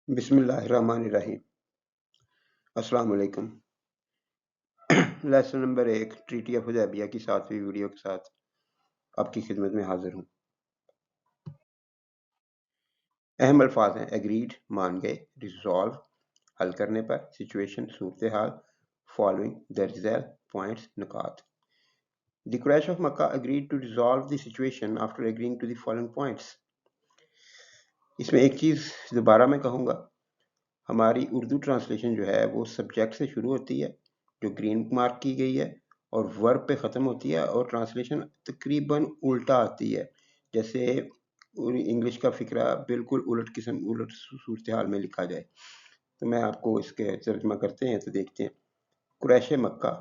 بسم اللہ الرحمن الرحیم۔ السلام علیکم۔ لیسن نمبر 1 ٹریٹی آف حدیبیہ کی 7ویں ویڈیو کے ساتھ آپ کی خدمت میں حاضر ہوں۔ اہم الفاظ ہیں: ایگریڈ مان گئے، ریزالو حل کرنے پر، سچویشن صورتحال، فالوئنگ درج ذیل پوائنٹس نکات۔ The Quraysh of Mecca agreed to resolve the situation after agreeing to the following points۔ اس میں ایک چیز دوبارہ میں کہوں گا، ہماری اردو ٹرانسلیشن جو ہے وہ سبجیکٹ سے شروع ہوتی ہے جو گرین مارک کی گئی ہے اور ورب پہ ختم ہوتی ہے، اور ٹرانسلیشن تقریباً الٹا آتی ہے، جیسے انگلش کا فقرہ بالکل الٹ صورتحال میں لکھا جائے۔ تو میں آپ کو اس کے ترجمہ کرتے ہیں تو دیکھتے ہیں۔ قریش مکہ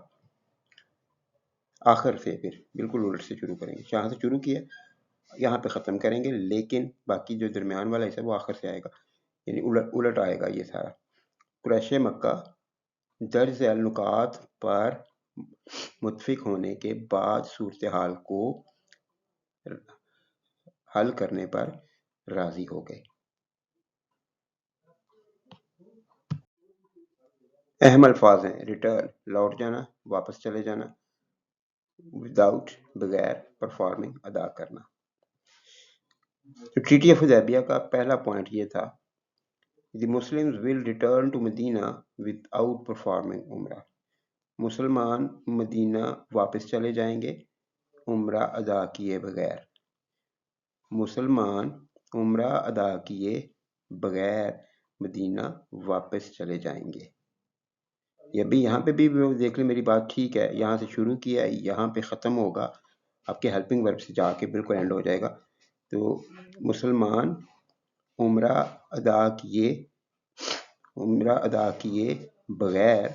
آخر سے پھر بالکل الٹ سے شروع کریں گے، جہاں سے شروع کیا یہاں پہ ختم کریں گے، لیکن باقی جو درمیان والا حصہ وہ آخر سے آئے گا، یعنی الٹ آئے گا یہ سارا۔ قریش مکہ درج ذیل نکات پر متفق ہونے کے بعد صورتحال کو حل کرنے پر راضی ہو گئے۔ اہم الفاظ ہیں: ریٹرن لوٹ جانا، واپس چلے جانا، وداؤٹ بغیر، پرفارمنگ ادا کرنا۔ ٹریٹی آف حدیبیہ کا پہلا پوائنٹ یہ تھا: The Muslims will return to Medina without performing عمرہ۔ مسلمان مدینہ واپس چلے جائیں گے عمرہ ادا کیے بغیر۔ مسلمان عمرہ ادا کیے بغیر مدینہ واپس چلے جائیں گے۔ یہ بھی یہاں پہ بھی دیکھ لیں، میری بات ٹھیک ہے، یہاں سے شروع کیا ہے، یہاں پہ ختم ہوگا، آپ کے ہیلپنگ ورب سے جا کے بالکل اینڈ ہو جائے گا۔ تو مسلمان عمرہ ادا کیے بغیر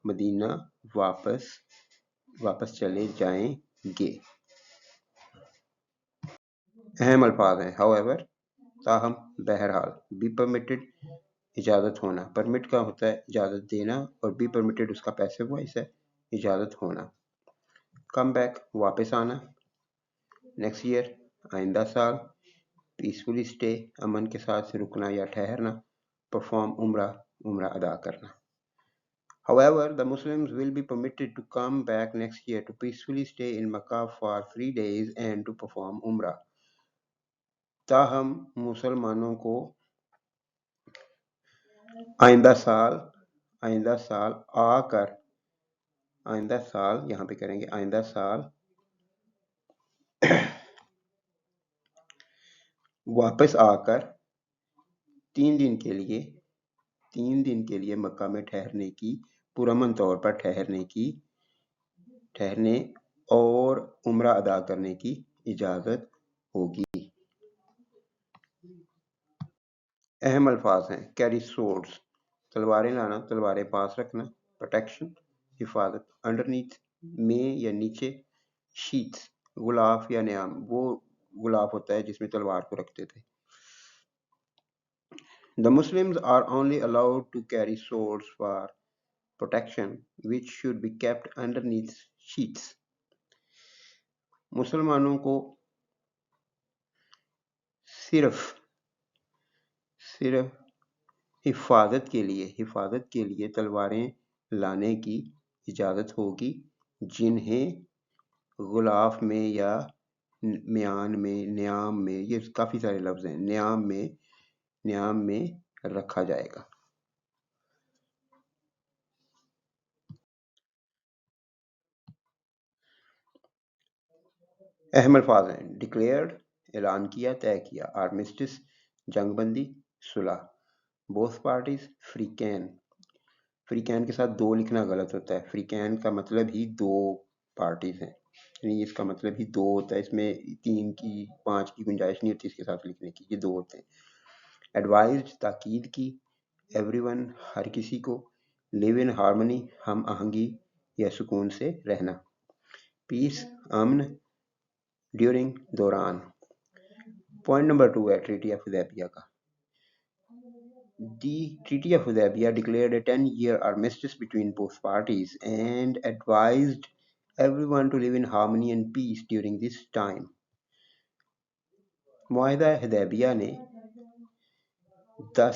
مدینہ واپس چلے جائیں گے۔ اہم الفاظ ہیں: however تاہم، بہرحال، be permitted اجازت ہونا، پرمٹ کا ہوتا ہے اجازت دینا اور be permitted اس کا پیسو وائس ہے اجازت ہونا۔ come back واپس آنا، next year آئندہ سال، peacefully stay امن کے ساتھ رکنا یا ٹھہرنا، perform عمرہ ادا کرنا۔ However, the Muslims will be permitted to come back next year to peacefully stay in Makkah for 3 days and to perform Umrah۔ تاہم مسلمانوں کو آئندہ سال یہاں پہ کریں گے، آئندہ سال واپس آ کر 3 دن کے لیے مکہ میں پرامن طور پر ٹھہرنے اور عمرہ ادا کرنے کی اجازت ہوگی۔ اہم الفاظ ہیں: کیری سورڈز تلواریں لانا، تلواریں پاس رکھنا، پروٹیکشن حفاظت، انڈرنیتھ میں یا نیچے، شیٹس غلاف یا نیام، وہ غلاف ہوتا ہے جس میں تلوار کو رکھتے تھے۔ The Muslims are only allowed to carry swords for protection which should be kept underneath sheets۔ مسلمانوں کو صرف حفاظت کے لیے تلواریں لانے کی اجازت ہوگی جنہیں غلاف میں یا نیام میں، یہ کافی سارے لفظ ہیں، نیام میں رکھا جائے گا۔ اہم الفاظ ہیں: ڈکلیئرڈ اعلان کیا، طے کیا، آرمسٹس جنگ بندی، صلح، بوتھ پارٹیز فریقین کے ساتھ 2 لکھنا غلط ہوتا ہے، فریقین کا مطلب ہی 2 پارٹیز ہیں، یعنی اس کا مطلب ہی 2 ہوتا ہے، اس میں 3 کی 5 کی گنجائش نہیں ہوتی اس کے ساتھ لکھنے کی، یہ 2 ہوتے ہیں۔ ایڈوائزڈ تاکید کی، ایوری ون ہر کسی کو، لیو ان ہارمنی ہم آہنگی یا سکون سے رہنا، پیس امن، ڈیورنگ دوران۔ پوائنٹ نمبر 2 ہے ٹریٹی آف حدیبیہ کا۔ The Treaty of Hudaybiyah declared a 10-year armistice between both parties and advised everyone to live in harmony and peace during this time۔ معاہدہ حدیبیہ نے 10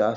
10